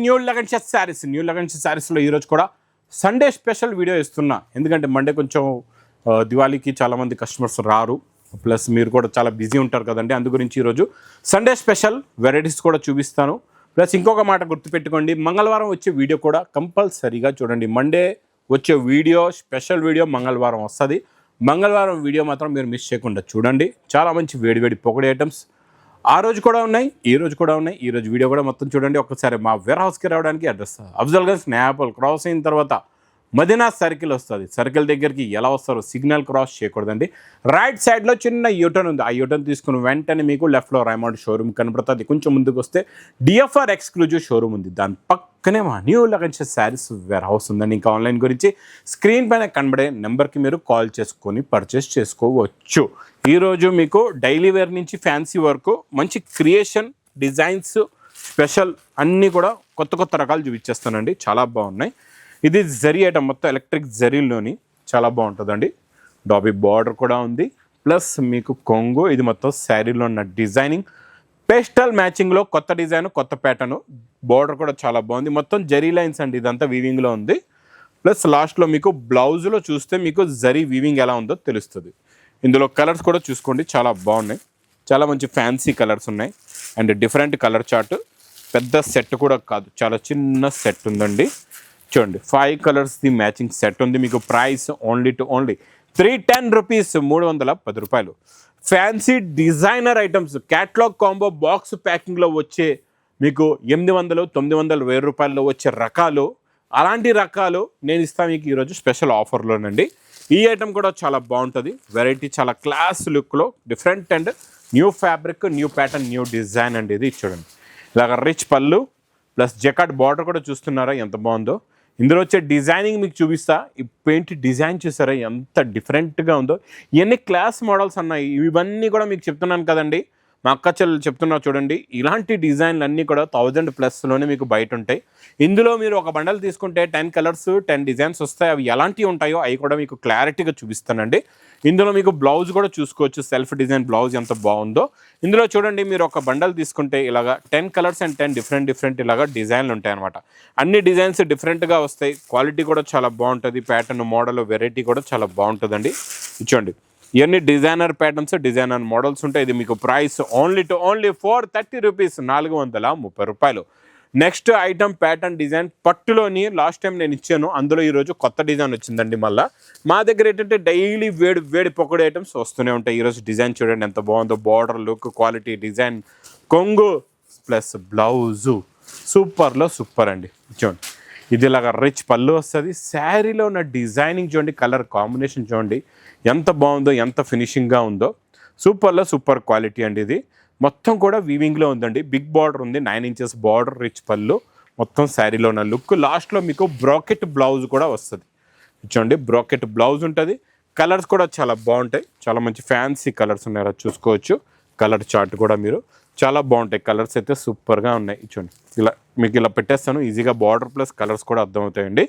New లగన్షియస్ శారీస్లో ఈరోజు కూడా సండే స్పెషల్ వీడియో ఇస్తున్నా. ఎందుకంటే మండే కొంచెం దివాళీకి చాలామంది కస్టమర్స్ రారు, ప్లస్ మీరు కూడా చాలా బిజీ ఉంటారు కదండి. అందు గురించి ఈరోజు సండే స్పెషల్ వెరైటీస్ కూడా చూపిస్తాను. ప్లస్ ఇంకొక మాట గుర్తుపెట్టుకోండి, మంగళవారం వచ్చే వీడియో కూడా కంపల్సరీగా చూడండి. మండే వచ్చే వీడియో స్పెషల్ వీడియో మంగళవారం వస్తుంది. మంగళవారం వీడియో మాత్రం మీరు మిస్ చేయకుండా చూడండి. చాలా మంచి వేడివేడి పొగడి ఐటమ్స్ ఆ రోజు కూడా ఉన్నాయి, ఈ రోజు కూడా ఉన్నాయి. ఈ రోజు వీడియో కూడా మొత్తం చూడండి. ఒక్కసారి మా వేర్ హౌస్కి రావడానికి అడ్రస్ అఫ్జల్గంజ్ నేపాల్ క్రాస్ అయిన తర్వాత మదీనా సర్కిల్ వస్తుంది. సర్కిల్ దగ్గరికి ఎలా వస్తారో సిగ్నల్ క్రాస్ చేయకూడదండి. రైట్ సైడ్లో చిన్న యూటర్న్ ఉంది. ఆ యూటర్న్ తీసుకుని వెంటనే మీకు లెఫ్ట్లో రైమండ్ షోరూమ్ కనపడుతుంది. కొంచెం ముందుకు వస్తే డిఎఫ్ఆర్ ఎక్స్క్లూజివ్ షోరూమ్ ఉంది. దాని పక్కనే మా న్యూ లగన్షియస్ శారీస్ వేర్ హౌస్ ఉందండి. ఇంకా ఆన్లైన్ గురించి స్క్రీన్ పైన కనబడే నెంబర్కి మీరు కాల్ చేసుకొని పర్చేస్ చేసుకోవచ్చు. ఈరోజు మీకు డైలీ వేర్ నుంచి ఫ్యాన్సీ వరకు మంచి క్రియేషన్ డిజైన్స్ స్పెషల్ అన్నీ కూడా కొత్త కొత్త రకాలు చూపించేస్తానండి. చాలా బాగున్నాయి. ఇది జరీ ఐటమ్, మొత్తం ఎలక్ట్రిక్ జరీలోని చాలా బాగుంటుందండి. డాబీ బార్డర్ కూడా ఉంది, ప్లస్ మీకు కొంగు. ఇది మొత్తం శారీలో ఉన్న డిజైనింగ్ పేస్టల్ మ్యాచింగ్లో కొత్త డిజైన్, కొత్త ప్యాటర్న్. బార్డర్ కూడా చాలా బాగుంది. మొత్తం జరీ లైన్స్ అండి, ఇదంతా వీవింగ్లో ఉంది. ప్లస్ లాస్ట్లో మీకు బ్లౌజ్లో చూస్తే మీకు జరీ వీవింగ్ ఎలా ఉందో తెలుస్తుంది. ఇందులో కలర్స్ కూడా చూసుకోండి, చాలా బాగున్నాయి. చాలా మంచి ఫ్యాన్సీ కలర్స్ ఉన్నాయి అండ్ డిఫరెంట్ కలర్ చార్ట్. పెద్ద సెట్ కూడా కాదు, చాలా చిన్న సెట్ ఉందండి. చూడండి, 5 కలర్స్ది మ్యాచింగ్ సెట్ ఉంది. మీకు ప్రైస్ ఓన్లీ 310 రూపీస్, 310 రూపాయలు. Fancy designer items catalogue combo box ప్యాకింగ్లో వచ్చే మీకు 800, 900, 1000 రూపాయల్లో వచ్చే రకాలు, అలాంటి రకాలు నేను ఇస్తాను మీకు ఈరోజు స్పెషల్ ఆఫర్లోనండి. ఈ ఐటమ్ కూడా చాలా బాగుంటుంది. వెరైటీ చాలా క్లాస్ లుక్లో different and new fabric, new pattern, new design అండి. ఇది చూడండి, ఇలాగ రిచ్ పళ్ళు ప్లస్ జకాట్ బార్డర్ కూడా చూస్తున్నారా ఎంత బాగుందో. ఇందులో వచ్చే డిజైనింగ్ మీకు చూపిస్తా. ఈ పెయింట్ డిజైన్ చూసారా ఎంత డిఫరెంట్గా ఉందో. ఇవన్నీ క్లాస్ మోడల్స్ అన్నాయి. ఇవన్నీ కూడా మీకు చెప్తున్నాను కదండి, మా అక్క చెల్లెలు చెప్తున్నా చూడండి. ఇలాంటి డిజైన్లు అన్నీ కూడా 1000+ మీకు బయట ఉంటాయి. ఇందులో మీరు ఒక బండల్ తీసుకుంటే 10 కలర్స్ 10 డిజైన్స్ వస్తాయి. అవి ఎలాంటివి ఉంటాయో అవి కూడా మీకు క్లారిటీగా చూపిస్తానండి. ఇందులో మీకు బ్లౌజ్ కూడా చూసుకోవచ్చు, సెల్ఫ్ డిజైన్ బ్లౌజ్ ఎంత బాగుందో. ఇందులో చూడండి, మీరు ఒక బండల్ తీసుకుంటే ఇలాగా 10 కలర్స్ అండ్ 10 డిఫరెంట్ ఇలాగా డిజైన్లు ఉంటాయి అనమాట. అన్ని డిజైన్స్ డిఫరెంట్గా వస్తాయి. క్వాలిటీ కూడా చాలా బాగుంటుంది. ప్యాటర్న్, మోడల్, వెరైటీ కూడా చాలా బాగుంటుందండి. చూడండి, ఇవన్నీ డిజైనర్ ప్యాటర్న్స్, డిజైనర్ మోడల్స్ ఉంటాయి. ఇది మీకు ప్రైస్ ఓన్లీ 430 రూపీస్, 430 రూపాయలు. నెక్స్ట్ ఐటమ్ ప్యాటర్న్ డిజైన్ పట్టులోని లాస్ట్ టైం నేను ఇచ్చాను, అందులో ఈరోజు కొత్త డిజైన్ వచ్చిందండి. మళ్ళీ మా దగ్గర ఏంటంటే డైలీ వేడి పొక్కడి ఐటమ్స్ వస్తూనే ఉంటాయి. ఈరోజు డిజైన్ చూడండి ఎంత బాగుందో. బార్డర్ లుక్, క్వాలిటీ, డిజైన్, కొంగు ప్లస్ బ్లౌజు సూపర్లో సూపర్ అండి. చూడండి, ఇది ఇలాగా రిచ్ పళ్ళు వస్తుంది. శారీలో ఉన్న డిజైనింగ్ చూడండి, కలర్ కాంబినేషన్ చూడండి ఎంత బాగుందో, ఎంత ఫినిషింగ్గా ఉందో. సూపర్లో సూపర్ క్వాలిటీ అండి. ఇది మొత్తం కూడా వీవింగ్లో ఉందండి. బిగ్ బార్డర్ ఉంది, 9 ఇంచెస్ బార్డర్, రిచ్ పళ్ళు, మొత్తం శారీలో ఉన్న లుక్. లాస్ట్లో మీకు బ్రాకెట్ బ్లౌజ్ కూడా వస్తుంది. చూడండి, బ్రాకెట్ బ్లౌజ్ ఉంటుంది. కలర్స్ కూడా చాలా బాగుంటాయి. చాలా మంచి ఫ్యాన్సీ కలర్స్ ఉన్నాయి, అలా చూసుకోవచ్చు. కలర్ చార్ట్ కూడా మీరు చాలా బాగుంటాయి. కలర్స్ అయితే సూపర్గా ఉన్నాయి. చూడండి, ఇలా మీకు ఇలా పెట్టేస్తాను, ఈజీగా బార్డర్ ప్లస్ కలర్స్ కూడా అర్థమవుతాయండి.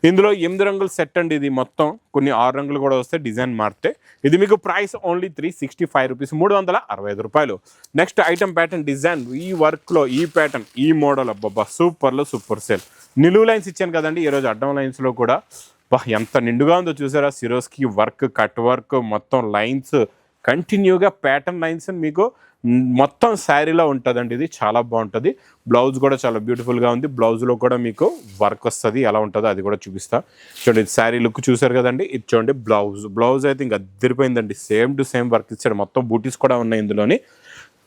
ఇందులో 8 రంగుల సెట్ అండి. ఇది మొత్తం కొన్ని 6 రంగులు కూడా వస్తాయి, డిజైన్ మారితే. ఇది మీకు ప్రైస్ ఓన్లీ 365 రూపీస్, 365 రూపాయలు. నెక్స్ట్ ఐటమ్ ప్యాటర్న్ డిజైన్, ఈ వర్క్లో ఈ ప్యాటర్న్, ఈ మోడల్, అబ్బబ్బా సూపర్లో సూపర్ సేల్. నిలువు లైన్స్ ఇచ్చాను కదండి, ఈరోజు అడ్డం లైన్స్లో కూడా ఎంత నిండుగా ఉందో చూసారా. సిరోస్కి వర్క్, కట్ వర్క్, మొత్తం లైన్స్ కంటిన్యూగా ప్యాటర్న్ లైన్స్ మీకు మొత్తం శారీలో ఉంటుందండి. ఇది చాలా బాగుంటుంది. బ్లౌజ్ కూడా చాలా బ్యూటిఫుల్గా ఉంది. బ్లౌజ్లో కూడా మీకు వర్క్ వస్తుంది, ఎలా ఉంటుందో అది కూడా చూపిస్తా. చూడండి, ఇది శారీ లుక్ చూసారు కదండి. ఇది చూడండి బ్లౌజ్ అయితే ఇంకా అద్దరిపోయిందండి. సేమ్ టు సేమ్ వర్క్ ఇచ్చాడు. మొత్తం బూటీస్ కూడా ఉన్నాయి ఇందులోని.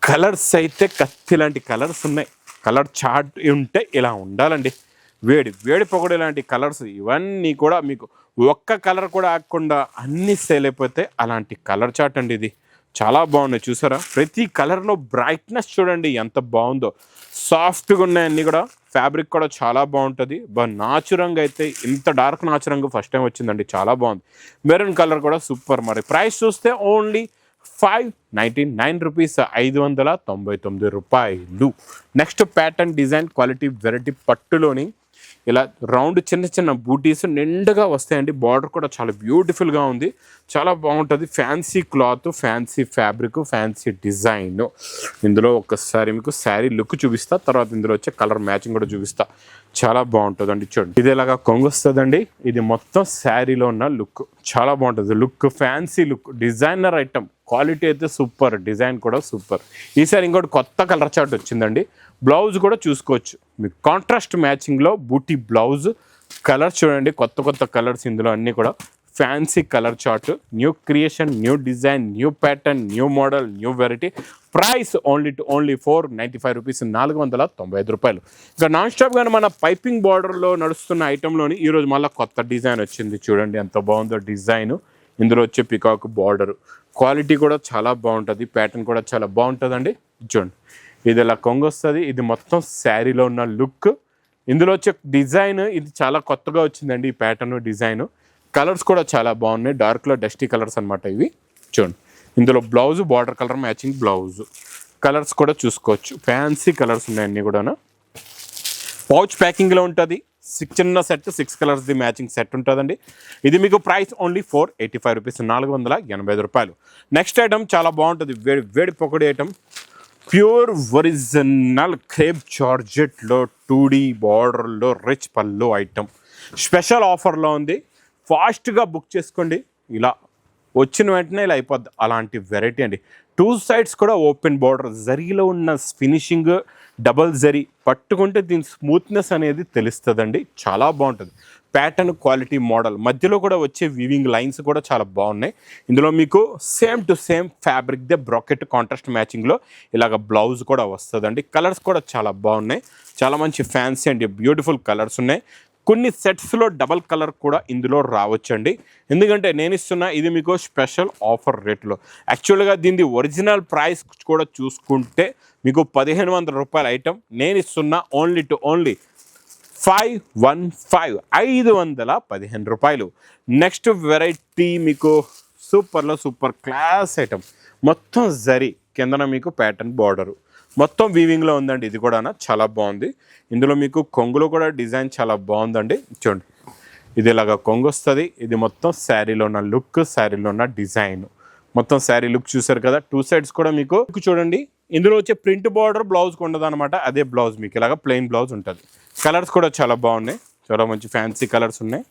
కలర్స్ అయితే కత్తి లాంటి కలర్స్ ఉన్నాయి. కలర్ చార్ట్ ఉంటే ఇలా ఉండాలండి. వేడి పొగడు ఇలాంటి కలర్స్ ఇవన్నీ కూడా మీకు ఒక్క కలర్ కూడా ఆగకుండా అన్ని సేల్ అయిపోతే అలాంటి కలర్ చార్ట్ అండి. ఇది చాలా బాగున్నాయి చూసారా. ప్రతి కలర్లో బ్రైట్నెస్ చూడండి ఎంత బాగుందో. సాఫ్ట్గా ఉన్నాయి అన్నీ కూడా. ఫ్యాబ్రిక్ కూడా చాలా బాగుంటుంది. నాచురంగా అయితే ఇంత డార్క్ నాచురంగా ఫస్ట్ టైం వచ్చిందండి, చాలా బాగుంది. మెరూన్ కలర్ కూడా సూపర్. మరి ప్రైస్ చూస్తే ఓన్లీ 599 రూపీస్, 599 రూపాయలు. Next pattern design quality variety పట్టులోని ఇలా రౌండ్ చిన్న చిన్న బూటీస్ నిండుగా వస్తాయండి. బార్డర్ కూడా చాలా బ్యూటిఫుల్గా ఉంది, చాలా బాగుంటుంది. Fancy cloth, fancy fabric, fancy design. ఇందులో ఒక్కసారి మీకు శారీ లుక్ చూపిస్తా, తర్వాత ఇందులో వచ్చే కలర్ మ్యాచింగ్ కూడా చూపిస్తా. చాలా బాగుంటుందండి. చూడండి, ఇది ఇలాగా కొంగు వస్తుందండి. ఇది మొత్తం శారీలో ఉన్న లుక్ చాలా బాగుంటుంది. Look fancy look, designer item, quality అయితే సూపర్, డిజైన్ కూడా సూపర్. ఈసారి ఇంకోటి కొత్త కలర్ చార్ట్ వచ్చిందండి. బ్లౌజ్ కూడా చూసుకోవచ్చు మీకు కాంట్రాస్ట్ మ్యాచింగ్లో బూటీ బ్లౌజ్. కలర్స్ చూడండి, కొత్త కొత్త కలర్స్ ఇందులో అన్నీ కూడా fancy colour chart. New creation, new design, new pattern, new model, new variety. Price only 495 rupees, 495 రూపాయలు. ఇంకా నాన్ స్టాప్గానే మన పైపింగ్ బార్డర్లో నడుస్తున్న ఐటెంలోని ఈరోజు మళ్ళీ కొత్త డిజైన్ వచ్చింది. చూడండి ఎంత బాగుందో డిజైన్. ఇందులో వచ్చే పికాక్ బార్డర్ క్వాలిటీ కూడా చాలా బాగుంటుంది, ప్యాటర్న్ కూడా చాలా బాగుంటుందండి. చూడండి, ఇది ఇలా కొంగు వస్తుంది. ఇది మొత్తం శారీలో ఉన్న లుక్. ఇందులో వచ్చే డిజైన్ ఇది చాలా కొత్తగా వచ్చిందండి, ఈ ప్యాటర్న్ డిజైన్. కలర్స్ కూడా చాలా బాగున్నాయి, డార్క్లో డస్టీ కలర్స్ అనమాట ఇవి. చూడండి, ఇందులో blouse border colour matching blouse. Colours కూడా చూసుకోవచ్చు, ఫ్యాన్సీ కలర్స్ ఉన్నాయి అన్నీ కూడా. పౌచ్ ప్యాకింగ్లో ఉంటుంది. చిన్న సెట్ 6 కలర్స్ది మ్యాచింగ్ సెట్ ఉంటుందండి. ఇది మీకు ప్రైస్ ఓన్లీ 485 రూపీస్, 485 రూపాయలు. నెక్స్ట్ ఐటమ్ చాలా బాగుంటుంది, వేడి వేడి పొకడి ఐటమ్. ప్యూర్ ఒరిజినల్ క్రేప్ జార్జెట్లో 2D బార్డర్లో రిచ్ పళ్ళు ఐటమ్. స్పెషల్ ఆఫర్లో ఉంది, ఫాస్ట్గా బుక్ చేసుకోండి. ఇలా వచ్చిన వెంటనే ఇలా అయిపోద్ది, అలాంటి వెరైటీ అండి. 2 సైడ్స్ కూడా ఓపెన్ బార్డర్, జరీలో ఉన్న ఫినిషింగ్ డబల్ జరీ. పట్టుకుంటే దీని స్మూత్నెస్ అనేది తెలుస్తుందండి, చాలా బాగుంటుంది. ప్యాటర్న్ క్వాలిటీ మోడల్, మధ్యలో కూడా వచ్చే వీవింగ్ లైన్స్ కూడా చాలా బాగున్నాయి. ఇందులో మీకు సేమ్ టు సేమ్ ఫ్యాబ్రిక్ దే బ్రాకెట్ కాంట్రాస్ట్ మ్యాచింగ్లో ఇలాగ బ్లౌజ్ కూడా వస్తుందండి. కలర్స్ కూడా చాలా బాగున్నాయి, చాలా మంచి ఫ్యాన్సీ అండి, బ్యూటిఫుల్ కలర్స్ ఉన్నాయి. కొన్ని సెట్స్లో డబల్ కలర్ కూడా ఇందులో రావచ్చండి. ఎందుకంటే నేను ఇస్తున్న ఇది మీకు స్పెషల్ ఆఫర్ రేట్లో. యాక్చువల్గా దీని ఒరిజినల్ ప్రైస్ కూడా చూసుకుంటే మీకు 1500 రూపాయల ఐటమ్ నేను ఇస్తున్న ఓన్లీ 515 రూపాయలు. నెక్స్ట్ వెరైటీ మీకు సూపర్లో సూపర్ క్లాస్ ఐటమ్. మొత్తం జరీ కిందన మీకు ప్యాటర్న్ బార్డరు, మొత్తం వీవింగ్లో ఉందండి. ఇది కూడా చాలా బాగుంది. ఇందులో మీకు కొంగులో కూడా డిజైన్ చాలా బాగుందండి. చూడండి, ఇది ఇలాగా కొంగు వస్తుంది. ఇది మొత్తం శారీలో ఉన్న లుక్, శారీలో ఉన్న డిజైన్, మొత్తం శారీ లుక్ చూసారు కదా. 2 సైడ్స్ కూడా మీకు చూడండి. ఇందులో వచ్చే ప్రింట్ బార్డర్ బ్లౌజ్కి ఉండదు అనమాట, అదే బ్లౌజ్ మీకు ఇలాగా ప్లెయిన్ బ్లౌజ్ ఉంటుంది. కలర్స్ కూడా చాలా బాగున్నాయి, చాలా మంచి ఫ్యాన్సీ కలర్స్ ఉన్నాయి.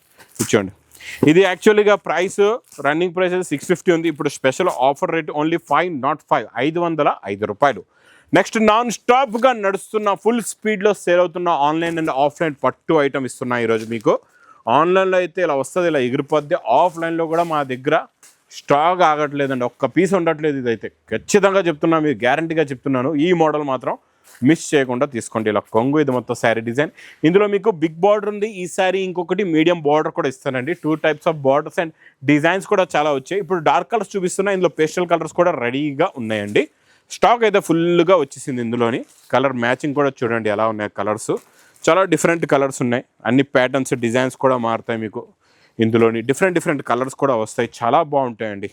చూడండి, ఇది యాక్చువల్గా ప్రైస్ రన్నింగ్ ప్రైస్ 650 ఉంది. ఇప్పుడు స్పెషల్ ఆఫర్ రేట్ ఓన్లీ 505 రూపాయలు. నెక్స్ట్ నాన్ స్టాప్గా నడుస్తున్న ఫుల్ స్పీడ్లో సేల్ అవుతున్న ఆన్లైన్ అండ్ ఆఫ్లైన్ పట్టు ఐటమ్ ఇస్తున్నా ఈరోజు మీకు. ఆన్లైన్లో అయితే ఇలా వస్తుంది, ఇలా ఎగిరిపోద్ది. ఆఫ్లైన్లో కూడా మా దగ్గర స్టాక్ ఆగట్లేదండి, ఒక్క పీస్ ఉండట్లేదు. ఇదైతే ఖచ్చితంగా చెప్తున్నా, మీరు గ్యారంటీగా చెప్తున్నాను. ఈ మోడల్ మాత్రం మిస్ చేయకుండా తీసుకోండి. ఇలా కొంగు, ఇది మొత్తం శారీ డిజైన్. ఇందులో మీకు బిగ్ బార్డర్ ఉంది ఈ శారీ, ఇంకొకటి మీడియం బార్డర్ కూడా ఇస్తానండి. 2 types of borders and designs కూడా చాలా వచ్చాయి. ఇప్పుడు డార్క్ కలర్స్ చూపిస్తున్నా, ఇందులో పేస్టల్ కలర్స్ కూడా రెడీగా ఉన్నాయండి. స్టాక్ అయితే ఫుల్గా వచ్చేసింది. ఇందులోని కలర్ మ్యాచింగ్ కూడా చూడండి ఎలా ఉన్నాయి కలర్స్, చాలా డిఫరెంట్ కలర్స్ ఉన్నాయి. అన్ని ప్యాటర్న్స్ డిజైన్స్ కూడా మారుతాయి మీకు. ఇందులోని డిఫరెంట్ కలర్స్ కూడా వస్తాయి, చాలా బాగుంటాయండి.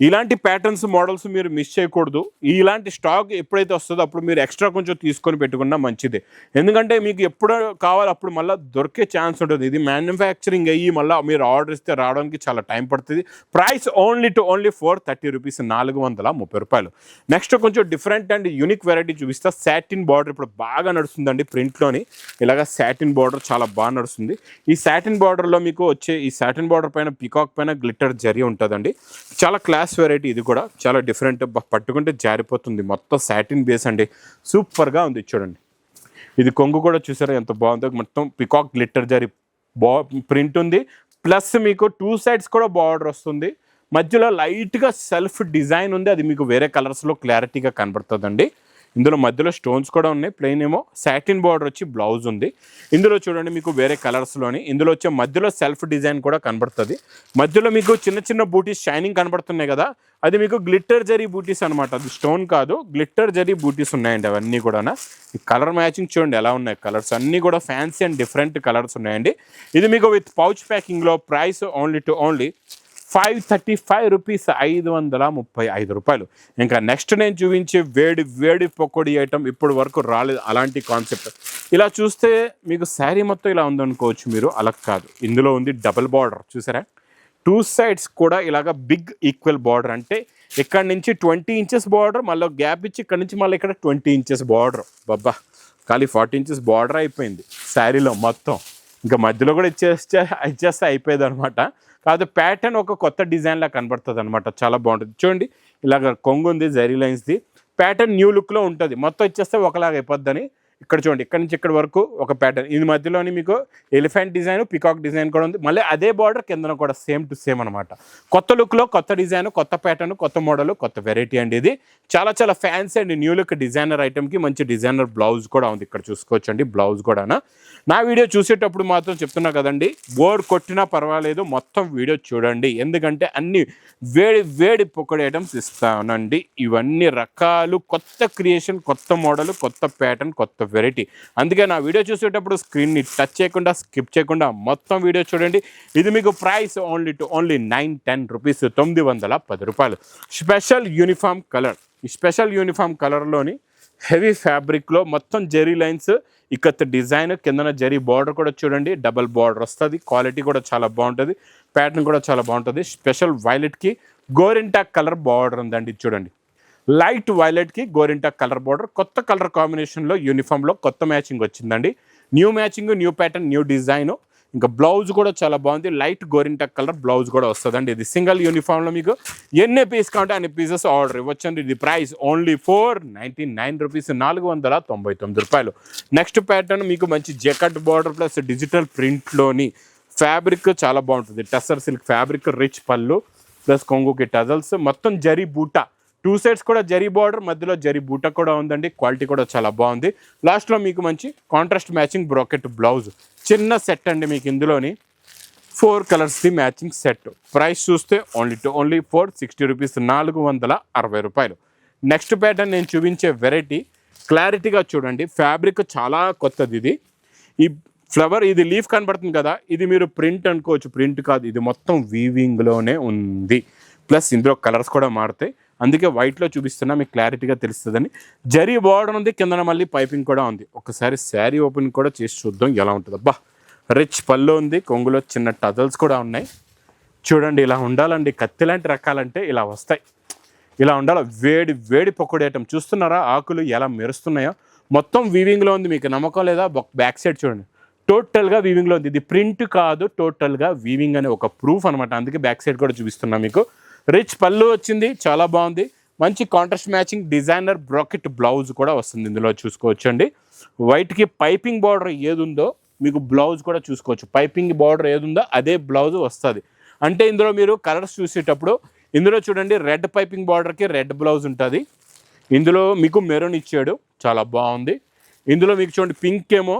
ఇలాంటి ప్యాటర్న్స్ మోడల్స్ మీరు మిస్ చేయకూడదు. ఇలాంటి స్టాక్ ఎప్పుడైతే వస్తుందో అప్పుడు మీరు ఎక్స్ట్రా కొంచెం తీసుకొని పెట్టుకున్నా మంచిదే. ఎందుకంటే మీకు ఎప్పుడు కావాలి అప్పుడు మళ్ళీ దొరికే ఛాన్స్ ఉంటుంది. ఇది మ్యానుఫ్యాక్చరింగ్ అయ్యి మళ్ళీ మీరు ఆర్డర్ ఇస్తే రావడానికి చాలా టైం పడుతుంది. ప్రైస్ ఓన్లీ 430 రూపీస్, 430 రూపాయలు. నెక్స్ట్ కొంచెం డిఫరెంట్ అండ్ యూనిక్ వెరైటీ చూపిస్తా. సాటిన్ బార్డర్ ఇప్పుడు బాగా నడుస్తుందండి ప్రింట్లోని. ఇలాగ సాటిన్ బార్డర్ చాలా బాగా నడుస్తుంది. ఈ సాటిన్ బార్డర్లో మీకు వచ్చే ఈ సాటిన్ బార్డర్ పైన పికాక్ పైన గ్లిటర్ జరీ ఉంటుందండి. చాలా క్లాస్ వెరైటీ, ఇది కూడా చాలా డిఫరెంట్. పట్టుకుంటే జారిపోతుంది, మొత్తం సాటిన్ బేస్ అండి, సూపర్గా ఉంది. చూడండి, ఇది కొంగు కూడా చూసారా ఎంత బాగుందో, మొత్తం పికాక్ గ్లిటర్ జరీ ప్రింట్ ఉంది. ప్లస్ మీకు 2 సైడ్స్ కూడా బార్డర్ వస్తుంది. మధ్యలో లైట్గా సెల్ఫ్ డిజైన్ ఉంది, అది మీకు వేరే కలర్స్లో క్లారిటీగా కనబడుతుందండి. ఇందులో మధ్యలో స్టోన్స్ కూడా ఉన్నాయి. ప్లెయిన్ ఏమో సాటిన్ బార్డర్ వచ్చి బ్లౌజ్ ఉంది. ఇందులో చూడండి మీకు వేరే కలర్స్లోని ఇందులో వచ్చే మధ్యలో సెల్ఫ్ డిజైన్ కూడా కనబడుతుంది. మధ్యలో మీకు చిన్న చిన్న బూటీస్ షైనింగ్ కనబడుతున్నాయి కదా, అది మీకు గ్లిట్టర్ జరీ బూటీస్ అనమాట. అది స్టోన్ కాదు, గ్లిట్టర్ జరీ బూటీస్ ఉన్నాయండి అవన్నీ కూడా. ఈ కలర్ మ్యాచింగ్ చూడండి ఎలా ఉన్నాయి కలర్స్, అన్నీ కూడా ఫ్యాన్సీ అండ్ డిఫరెంట్ కలర్స్ ఉన్నాయండి. ఇది మీకు విత్ పౌచ్ ప్యాకింగ్లో. ప్రైస్ ఓన్లీ 535 రూపీస్, 535 రూపాయలు. ఇంకా నెక్స్ట్ నేను చూపించే వేడి వేడి పకోడీ ఐటమ్ ఇప్పటి వరకు రాలేదు అలాంటి కాన్సెప్ట్. ఇలా చూస్తే మీకు శారీ మొత్తం ఇలా ఉందనుకోవచ్చు మీరు, అలా కాదు. ఇందులో ఉంది డబుల్ బార్డర్, చూసారా? 2 సైడ్స్ కూడా ఇలాగ బిగ్ ఈక్వల్ బార్డర్. అంటే ఇక్కడ నుంచి 20 ఇంచెస్ బార్డర్, మళ్ళీ గ్యాప్ ఇచ్చి ఇక్కడ నుంచి మళ్ళీ ఇక్కడ 20 ఇంచెస్ బార్డర్. బాబా, ఖాళీ 40 ఇంచెస్ బార్డర్ అయిపోయింది శారీలో మొత్తం. ఇంకా మధ్యలో కూడా ఇచ్చేస్తే అయిపోయేది అనమాట. కాదు, ప్యాటర్న్ ఒక కొత్త డిజైన్లా కనబడుతుంది అనమాట. చాలా బాగుంటుంది. చూడండి, ఇలాగ కొంగు ఉంది జరీ లైన్స్ది. ప్యాటర్న్ న్యూ లుక్లో ఉంటుంది. మొత్తం ఇచ్చేస్తే ఒకలాగా అయిపోద్దని ఇక్కడ చూడండి, ఇక్కడ నుంచి ఇక్కడ వరకు ఒక ప్యాటర్న్. ఇది మధ్యలోని మీకు ఎలిఫెంట్ డిజైన్, పికాక్ డిజైన్ కూడా ఉంది. మళ్ళీ అదే బార్డర్ కింద కూడా సేమ్ టు సేమ్ అనమాట. కొత్త లుక్లో కొత్త డిజైన్, కొత్త ప్యాటర్న్, కొత్త మోడల్, కొత్త వెరైటీ అండి. ఇది చాలా చాలా ఫ్యాన్సీ అండి. న్యూ లుక్ డిజైనర్ ఐటమ్కి మంచి డిజైనర్ బ్లౌజ్ కూడా ఉంది. ఇక్కడ చూసుకోవచ్చు అండి బ్లౌజ్ కూడా. నా వీడియో చూసేటప్పుడు మాత్రం చెప్తున్నా కదండి, బోర్డు కొట్టినా పర్వాలేదు, మొత్తం వీడియో చూడండి. ఎందుకంటే అన్ని వేడి వేడి పకోడీ ఐటమ్స్ ఇస్తానండి. ఇవన్నీ రకాలు, కొత్త క్రియేషన్, కొత్త మోడల్, కొత్త ప్యాటర్న్, కొత్త వెరైటీ. అందుకే నా వీడియో చూసేటప్పుడు స్క్రీన్ని టచ్ చేయకుండా, స్కిప్ చేయకుండా మొత్తం వీడియో చూడండి. ఇది మీకు ప్రైస్ ఓన్లీ 910 రూపీస్, 910 రూపాయలు. Special uniform colour. ఈ స్పెషల్ యూనిఫామ్ కలర్లోని హెవీ ఫ్యాబ్రిక్లో మొత్తం జెరీ లైన్స్, ఇక్కత్ డిజైన్, కిందన జరీ బార్డర్ కూడా చూడండి, డబల్ బార్డర్ వస్తుంది. క్వాలిటీ కూడా చాలా బాగుంటుంది, ప్యాటర్న్ కూడా చాలా బాగుంటుంది. స్పెషల్ వైలెట్కి గోరింటాక్ కలర్ బార్డర్ ఉందండి. చూడండి, లైట్ వైలెట్కి గోరింటాక్ కలర్ బార్డర్. కొత్త కలర్ కాంబినేషన్లో యూనిఫామ్లో కొత్త మ్యాచింగ్ వచ్చిందండి. New matching, new pattern, new design. ఇంకా బ్లౌజ్ కూడా చాలా బాగుంది, లైట్ గోరింటాక్ కలర్ బ్లౌజ్ కూడా వస్తుందండి. ఇది సింగిల్ యూనిఫామ్లో మీకు ఎన్ని పీస్ కావాలంటే అన్ని పీసెస్ ఆర్డర్ ఇవ్వచ్చండి. ఇది ప్రైస్ ఓన్లీ 499 రూపీస్, 499 రూపాయలు. నెక్స్ట్ ప్యాటర్న్ మీకు మంచి జెకట్ బార్డర్ ప్లస్ డిజిటల్ ప్రింట్లోని ఫ్యాబ్రిక్ చాలా బాగుంటుంది. టసర్ సిల్క్ ఫ్యాబ్రిక్, రిచ్ పళ్ళు ప్లస్ కొంగుకి టజల్స్, మొత్తం జరీ బూటా. 2 సైడ్స్ కూడా జరీ బార్డర్, మధ్యలో జరీ బూట కూడా ఉందండి. క్వాలిటీ కూడా చాలా బాగుంది. లాస్ట్లో మీకు మంచి కాంట్రాస్ట్ మ్యాచింగ్ బ్రోకెట్ బ్లౌజ్. చిన్న సెట్ అండి మీకు. ఇందులోని 4 కలర్స్ది మ్యాచింగ్ సెట్. ప్రైస్ చూస్తే ఓన్లీ 460 రూపీస్, 460 రూపాయలు. నెక్స్ట్ ప్యాటర్న్ నేను చూపించే వెరైటీ క్లారిటీగా చూడండి. ఫ్యాబ్రిక్ చాలా కొత్తది. ఇది ఈ ఫ్లవర్, ఇది లీఫ్ కనబడుతుంది కదా, ఇది మీరు ప్రింట్ అనుకోవచ్చు. ప్రింట్ కాదు, ఇది మొత్తం వీవింగ్లోనే ఉంది. ప్లస్ ఇందులో కలర్స్ కూడా మారుతాయి. అందుకే వైట్లో చూపిస్తున్నా, మీకు క్లారిటీగా తెలుస్తుందని. జరీ బార్డర్ ఉంది, కిందన మళ్ళీ పైపింగ్ కూడా ఉంది. ఒకసారి శారీ ఓపెన్ కూడా చేసి చూద్దాం ఎలా ఉంటుంది. అబ్బా, రిచ్ పళ్ళు ఉంది, కొంగులో చిన్న టజల్స్ కూడా ఉన్నాయి. చూడండి, ఇలా ఉండాలండి. కత్తి లాంటి రకాలంటే ఇలా వస్తాయి, ఇలా ఉండాలి. వేడి వేడి పకోడీ ఐటమ్. చూస్తున్నారా ఆకులు ఎలా మెరుస్తున్నాయో? మొత్తం వీవింగ్లో ఉంది. మీకు నమ్మకం లేదా? బ్యాక్ సైడ్ చూడండి, టోటల్గా వీవింగ్లో ఉంది. ఇది ప్రింట్ కాదు, టోటల్గా వీవింగ్ అనే ఒక ప్రూఫ్ అనమాట. అందుకే బ్యాక్ సైడ్ కూడా చూపిస్తున్నా మీకు. రిచ్ పళ్ళు వచ్చింది, చాలా బాగుంది. మంచి contrast matching designer bracket blouse కూడా వస్తుంది. ఇందులో చూసుకోవచ్చండి. వైట్కి పైపింగ్ బార్డర్ ఏది ఉందో మీకు బ్లౌజ్ కూడా చూసుకోవచ్చు. పైపింగ్ బార్డర్ ఏది ఉందో అదే బ్లౌజ్ వస్తుంది. అంటే ఇందులో మీరు కలర్స్ చూసేటప్పుడు ఇందులో చూడండి, రెడ్ పైపింగ్ బార్డర్కి రెడ్ బ్లౌజ్ ఉంటుంది. ఇందులో మీకు మెరూన్ ఇచ్చాడు, చాలా బాగుంది. ఇందులో మీకు చూడండి, పింక్ ఏమో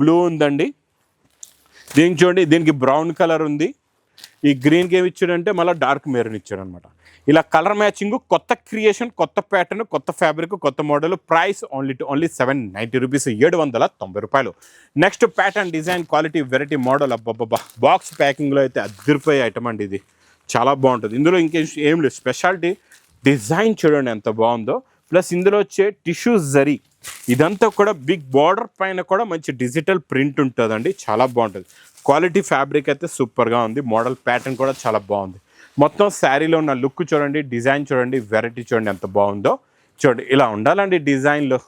బ్లూ ఉందండి. దీనికి చూడండి, దీనికి బ్రౌన్ కలర్ ఉంది. ఈ గ్రీన్కి ఏమి ఇచ్చాడంటే మళ్ళీ డార్క్ మెరూన్ ఇచ్చాడు అనమాట. ఇలా కలర్ మ్యాచింగ్, కొత్త క్రియేషన్, కొత్త ప్యాటర్న్, కొత్త ఫ్యాబ్రిక్, కొత్త మోడల్. ప్రైస్ ఓన్లీ 790 రూపీస్, 790 రూపాయలు. Next pattern, design, quality, variety, model. అబ్బబ్బబ్బా, బాక్స్ ప్యాకింగ్లో అయితే అదిరిపోయే ఐటమ్ అండి. ఇది చాలా బాగుంటుంది. ఇందులో ఇంకేం లేదు, స్పెషాలిటీ డిజైన్ చూడండి ఎంత బాగుందో. ప్లస్ ఇందులో వచ్చే టిష్యూ జరీ, ఇదంతా కూడా బిగ్ బార్డర్ పైన కూడా మంచి డిజిటల్ ప్రింట్ ఉంటుందండి. చాలా బాగుంటుంది. క్వాలిటీ ఫ్యాబ్రిక్ అయితే సూపర్గా ఉంది. మోడల్ ప్యాటర్న్ కూడా చాలా బాగుంది. మొత్తం శారీలో ఉన్న లుక్ చూడండి, డిజైన్ చూడండి, వెరైటీ చూడండి ఎంత బాగుందో. చూడండి, ఇలా ఉండాలండి డిజైన్లో.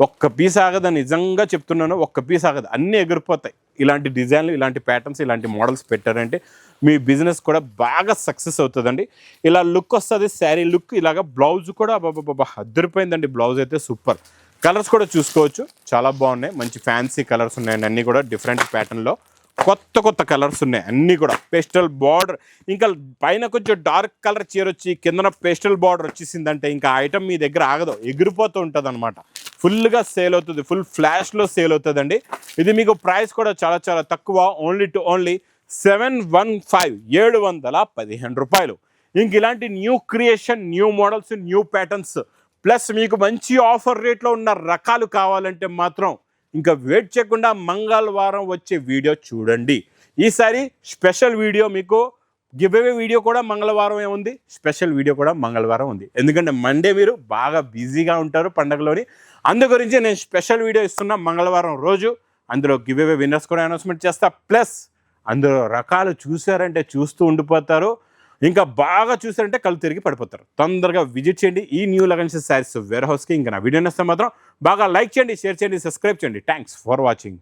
ఒక్క పీస్ ఆగదని నిజంగా చెప్తున్నాను, ఒక్క పీస్ ఆగదు, అన్నీ ఎగిరిపోతాయి. ఇలాంటి డిజైన్లు, ఇలాంటి ప్యాటర్న్స్, ఇలాంటి మోడల్స్ పెట్టారంటే మీ బిజినెస్ కూడా బాగా సక్సెస్ అవుతుందండి. ఇలా లుక్ వస్తుంది శారీ లుక్. ఇలాగ బ్లౌజ్ కూడా బాబా అద్దరిపోయిందండి. బ్లౌజ్ అయితే సూపర్. కలర్స్ కూడా చూసుకోవచ్చు, చాలా బాగున్నాయి. మంచి ఫ్యాన్సీ కలర్స్ ఉన్నాయండి. అన్నీ కూడా డిఫరెంట్ ప్యాటర్న్లో కొత్త కలర్స్ ఉన్నాయి. అన్నీ కూడా పేస్టల్ బార్డర్. ఇంకా పైన కొంచెం డార్క్ కలర్ చీర వచ్చి కిందన పేస్టల్ బార్డర్ వచ్చేసిందంటే ఇంకా ఐటమ్ మీ దగ్గర ఆగదు, ఎగిరిపోతూ ఉంటుంది అనమాట. ఫుల్గా సేల్ అవుతుంది, ఫుల్ ఫ్లాష్లో సేల్ అవుతుందండి. ఇది మీకు ప్రైస్ కూడా చాలా చాలా తక్కువ. ఓన్లీ 715 రూపాయలు. ఇంక ఇలాంటి new creation, new models, new patterns plus మీకు మంచి ఆఫర్ రేట్లో ఉన్న రకాలు కావాలంటే మాత్రం ఇంకా వెయిట్ చేయకుండా మంగళవారం వచ్చే వీడియో చూడండి. ఈసారి స్పెషల్ వీడియో మీకు గివ్ అవే వీడియో కూడా మంగళవారం ఉంది, స్పెషల్ వీడియో కూడా మంగళవారం ఉంది. ఎందుకంటే మండే మీరు బాగా బిజీగా ఉంటారు పండగలోని. అందు గురించి నేను స్పెషల్ వీడియో ఇస్తున్నా మంగళవారం రోజు. అందులో గివ్ అవే విన్నర్స్ కూడా అనౌన్స్మెంట్ చేస్తా. ప్లస్ అందులో రకాలు చూసారంటే చూస్తూ ఉండిపోతారు, ఇంకా బాగా చూసారంటే కళ్ళు తిరిగి పడిపోతారు. తొందరగా విజిట్ చేయండి ఈ న్యూ లగన్స్ శారీస్ వేర్ హౌస్కి. ఇంకా నా వీడియో నచ్చితే మాత్రం బాగా లైక్ చేయండి, షేర్ చేయండి, సబ్స్క్రైబ్ చేయండి. Thanks for watching.